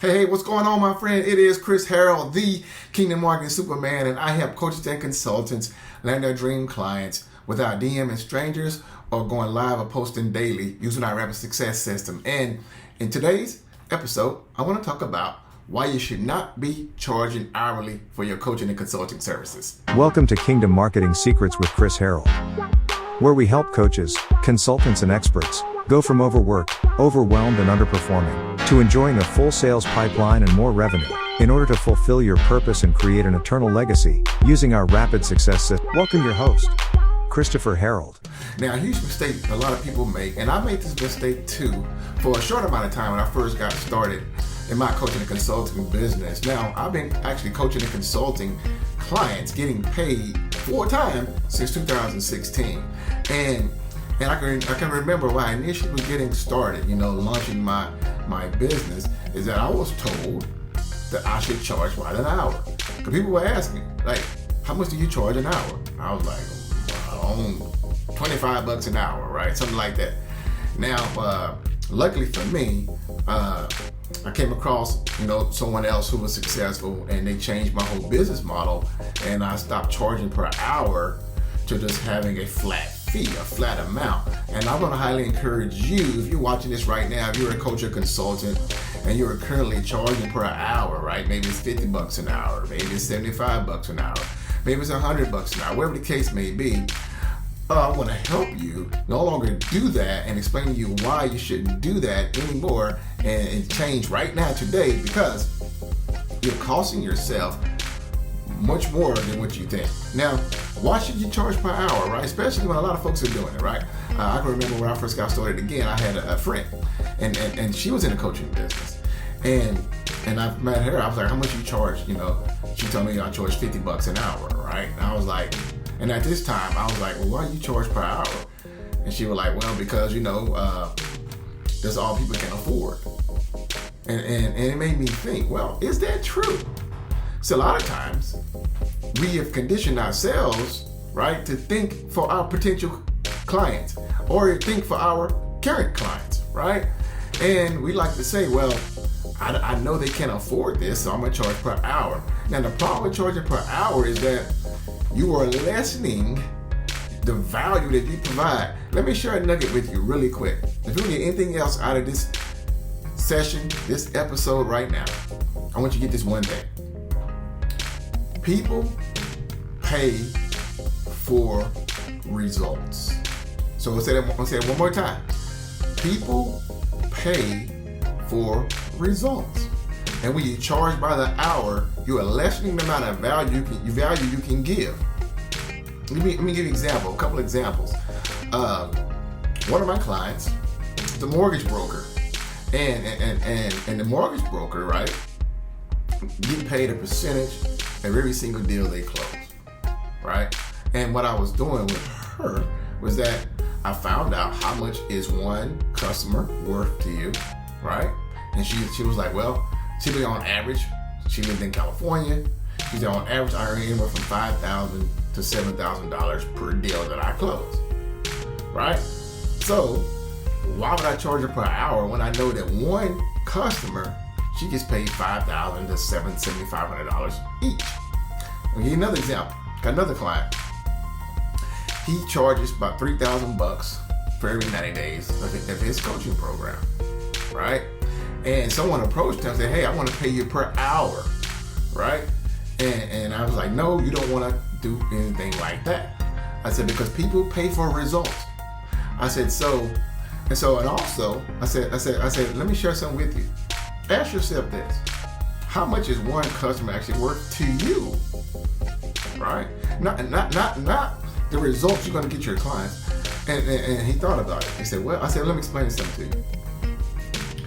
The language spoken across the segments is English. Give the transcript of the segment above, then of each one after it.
Hey, what's going on, my friend? It is Chris Harold, the Kingdom Marketing Superman, and I help coaches and consultants land their dream clients without DMing strangers or going live or posting daily using our rapid success system. And in today's episode, I want to talk about why you should not be charging hourly for your coaching and consulting services. Welcome to Kingdom Marketing Secrets with Chris Harold, where we help coaches, consultants, and experts go from overworked, overwhelmed, and underperforming to enjoying a full sales pipeline and more revenue in order to fulfill your purpose and create an eternal legacy using our rapid success system. Welcome your host, Christopher Harold. Now, a huge mistake a lot of people make, and I made this mistake too for a short amount of time when I first got started in my coaching and consulting business. Now, I've been actually coaching and consulting clients getting paid full time since 2016. And I can remember when I initially was getting started, launching my business, is that I was told that I should charge by an hour. Because people were asking, like, how much do you charge an hour? And I was like, well, $25 an hour, right? Something like that. Now, luckily for me, I came across, someone else who was successful, and they changed my whole business model, and I stopped charging per hour to just having a flat fee, a flat amount. And I'm going to highly encourage you, if you're watching this right now, if you're a coach or consultant and you're currently charging per hour, right? Maybe it's $50 an hour, maybe it's $75 an hour, maybe it's $100 an hour, whatever the case may be. I want to help you no longer do that and explain to you why you shouldn't do that anymore and change right now today, because you're costing yourself much more than what you think. Now, why should you charge per hour, right? Especially when a lot of folks are doing it, right? I can remember when I first got started again, I had a friend and she was in the coaching business. And I met her, I was like, how much you charge? She told me I charge $50 an hour, right? And I was like, and at this time, I was like, well, why do you charge per hour? And she was like, well, because, that's all people can afford. And it made me think, well, is that true? So a lot of times, we have conditioned ourselves, right, to think for our potential clients or think for our current clients, right? And we like to say, well, I know they can't afford this, so I'm going to charge per hour. Now, the problem with charging per hour is that you are lessening the value that you provide. Let me share a nugget with you really quick. If you need anything else out of this session, this episode right now, I want you to get this one thing. People pay for results. So I'll say it one more time. People pay for results. And when you charge by the hour, you are lessening the amount of value you can give. Let me give you a couple examples. One of my clients, the mortgage broker, and the mortgage broker, right, get paid a percentage of every single deal they close, right? And what I was doing with her was that I found out how much is one customer worth to you, right? And she was like, well, typically on average, she lived in California. She said on average, I earn anywhere from $5,000 to $7,000 per deal that I close, right? So why would I charge her per hour when I know that one customer, she gets paid $5,000 to $7,500 each? I'll give you another example. Got another client. He charges about $3,000 for every 90 days of his coaching program, right? And someone approached him and said, hey, I want to pay you per hour, right? And I was like, no, you don't want to do anything like that. I said, because people pay for results. I said, and also, I said, let me share something with you. Ask yourself this. How much is one customer actually worth to you, right? Not the results you're going to get your clients. And he thought about it. He said, well, I said, let me explain something to you.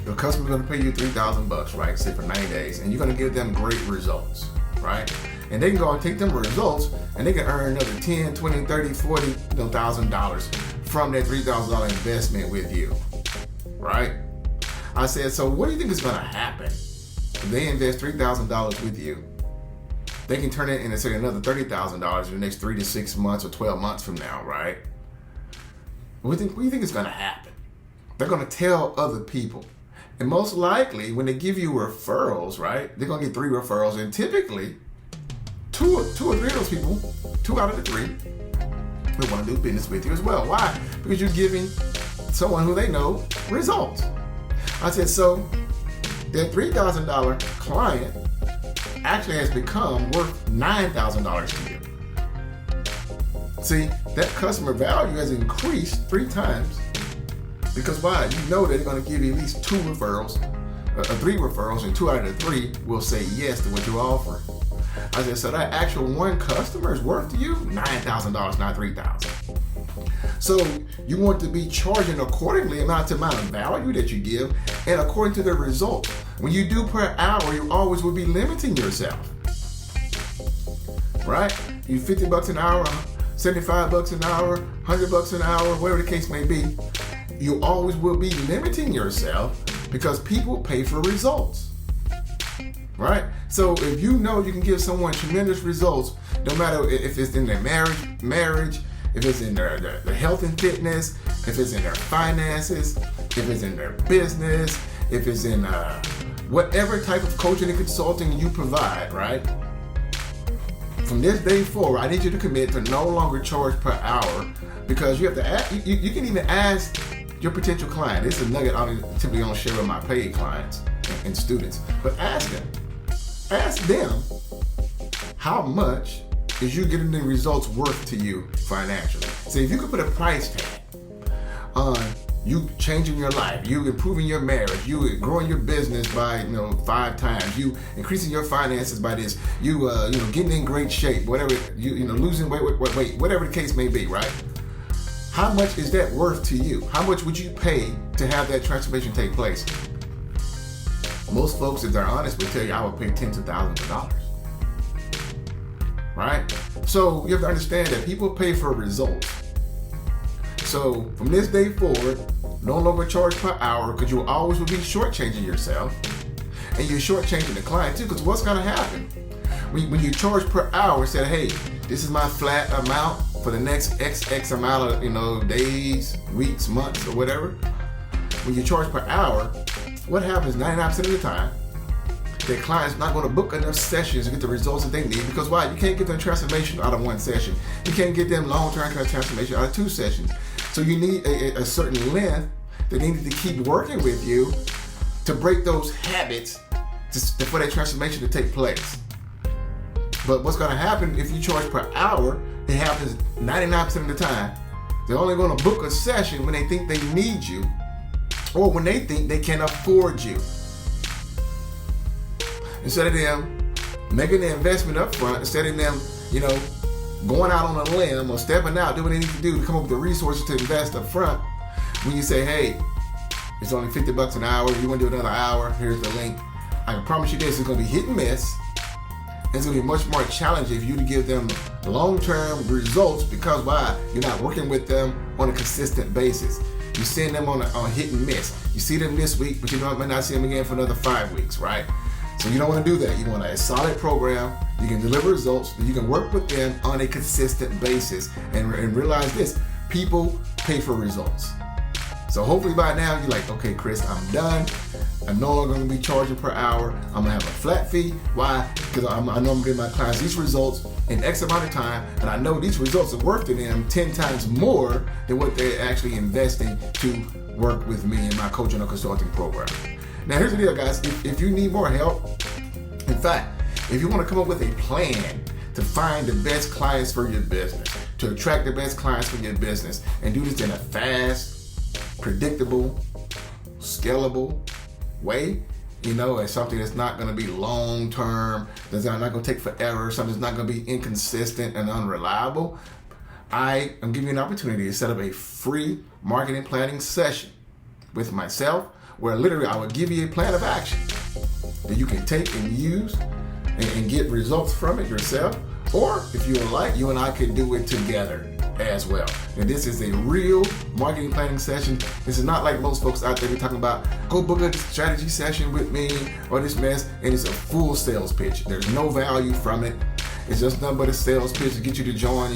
The customer's going to pay you $3,000, right? Say for 90 days, and you're going to give them great results, right? And they can go and take them results, and they can earn another $10, $20, $30, $40 thousand from that $3,000 investment with you, right? I said, so what do you think is going to happen if they invest $3,000 with you? They can turn it into, say, another $30,000 in the next 3 to 6 months or 12 months from now, right? What do you think is going to happen? They're going to tell other people. And most likely, when they give you referrals, right, they're going to get 3 referrals. And typically, two or three of those people, 2 out of the 3, they want to do business with you as well. Why? Because you're giving someone who they know results. I said, so that $3,000 client actually has become worth $9,000 to you. See, that customer value has increased 3 times. Because why? You know that they're going to give you at least 2 referrals, 3 referrals, and 2 out of the 3 will say yes to what you're offering. I said, so that actual 1 customer is worth to you $9,000, not $3,000. So you want to be charging accordingly to the amount of value that you give and according to the result. When you do per hour, you always will be limiting yourself. Right? You $50 an hour, $75 an hour, $100 an hour, whatever the case may be. You always will be limiting yourself because people pay for results, right? So if you know you can give someone tremendous results, no matter if it's in their marriage, if it's in their health and fitness, if it's in their finances, if it's in their business, if it's in whatever type of coaching and consulting you provide, right? From this day forward, I need you to commit to no longer charge per hour because you have to ask, you can even ask your potential client. This is a nugget I typically don't share with my paid clients and students. But ask them how much is you getting the results worth to you financially. See, if you could put a price tag on you changing your life, you improving your marriage, you growing your business by 5 times, you increasing your finances by this, you getting in great shape, whatever losing weight, whatever the case may be, right? How much is that worth to you? How much would you pay to have that transformation take place? Most folks, if they're honest, will tell you I would pay tens of thousands of dollars. Right? So you have to understand that people pay for results. So from this day forward, no longer charge per hour because you always will be shortchanging yourself. And you're shortchanging the client too, because what's going to happen? When you charge per hour, say, hey, this is my flat amount for the next X amount of days, weeks, months, or whatever. When you charge per hour, what happens 99% of the time? The client's not going to book enough sessions to get the results that they need because why? You can't get them transformation out of 1 session. You can't get them long-term transformation out of 2 sessions. So you need a certain length that they need to keep working with you to break those habits for that transformation to take place. But what's going to happen if you charge per hour, it happens 99% of the time. They're only going to book a session when they think they need you or when they think they can afford you. Instead of them making the investment up front, instead of them, going out on a limb or stepping out, do what they need to do to come up with the resources to invest up front. When you say, hey, it's only $50 an hour, you want to do another hour, here's the link. I can promise you this, it's going to be hit and miss. It's going to be much more challenging for you to give them long-term results because why? You're not working with them on a consistent basis. You send them on hit and miss. You see them this week, but you might not see them again for another 5 weeks, right? So you don't want to do that. You want a solid program. You can deliver results. You can work with them on a consistent basis and realize this, people pay for results. So hopefully by now you're like, okay, Chris, I'm done. I'm no longer going to be charging per hour. I'm going to have a flat fee. Why? Because I know I'm going to give my clients these results in X amount of time, and I know these results are worth to them 10 times more than what they're actually investing to work with me in my coaching or consulting program. Now here's the deal, guys. If you need more help, in fact, if you want to come up with a plan to find the best clients for your business, to attract the best clients for your business, and do this in a fast, predictable, scalable way, and something that's not going to be long-term, that's not going to take forever, something that's not going to be inconsistent and unreliable, I am giving you an opportunity to set up a free marketing planning session with myself, where literally I will give you a plan of action that you can take and use and get results from it yourself. Or if you would like, you and I could do it together as well. And this is a real marketing planning session. This is not like most folks out there be talking about, go book a strategy session with me or this mess, and it's a full sales pitch. There's no value from it. It's just nothing but a sales pitch to get you to join,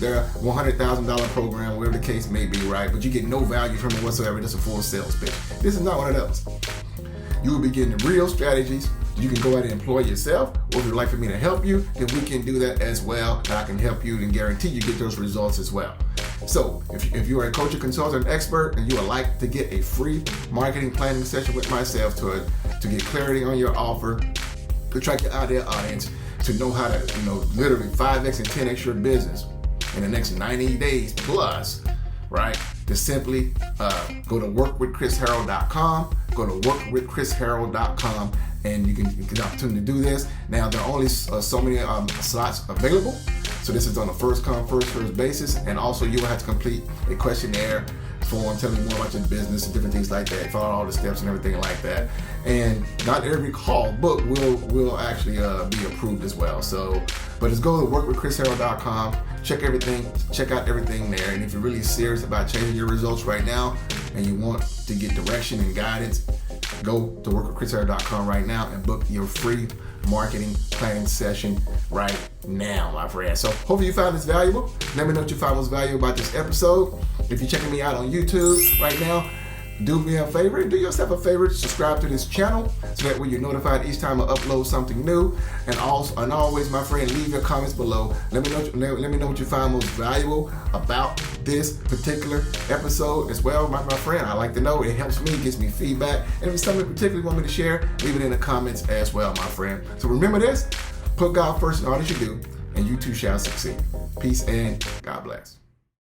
their $100,000 program, whatever the case may be, right? But you get no value from it whatsoever. Just a full sales pitch. This is not one of those. You will be getting real strategies. You can go out and employ yourself, or if you'd like for me to help you, then we can do that as well. And I can help you and guarantee you get those results as well. So if you are a coach or consultant expert and you would like to get a free marketing planning session with myself to get clarity on your offer, to track your ideal audience, to know how to literally 5x and 10x your business in the next 90 days plus, right? Just simply go to workwithchrisharrell.com. Go to workwithchrisharrell.com and you can get the opportunity to do this. Now, there are only so many slots available. So this is on a first come, first served basis. And also you will have to complete a questionnaire form telling you more about your business and different things like that. Follow all the steps and everything like that. And not every call book will actually be approved as well. So, but just go to workwithchrisharrell.com. Check out everything there. And if you're really serious about changing your results right now and you want to get direction and guidance, go to workwithchrisharrell.com right now and book your free marketing planning session right now, my friend. So hopefully you found this valuable. Let me know what you found most valuable about this episode. If you're checking me out on YouTube right now, do me a favor, do yourself a favor, subscribe to this channel so that way you're notified each time I upload something new. And always, my friend, leave your comments below. Let me know what you find most valuable about this particular episode as well, my friend. I like to know. It helps me, gives me feedback. And if it's something particularly you want me to share, leave it in the comments as well, my friend. So remember this, put God first in all that you do, and you too shall succeed. Peace and God bless.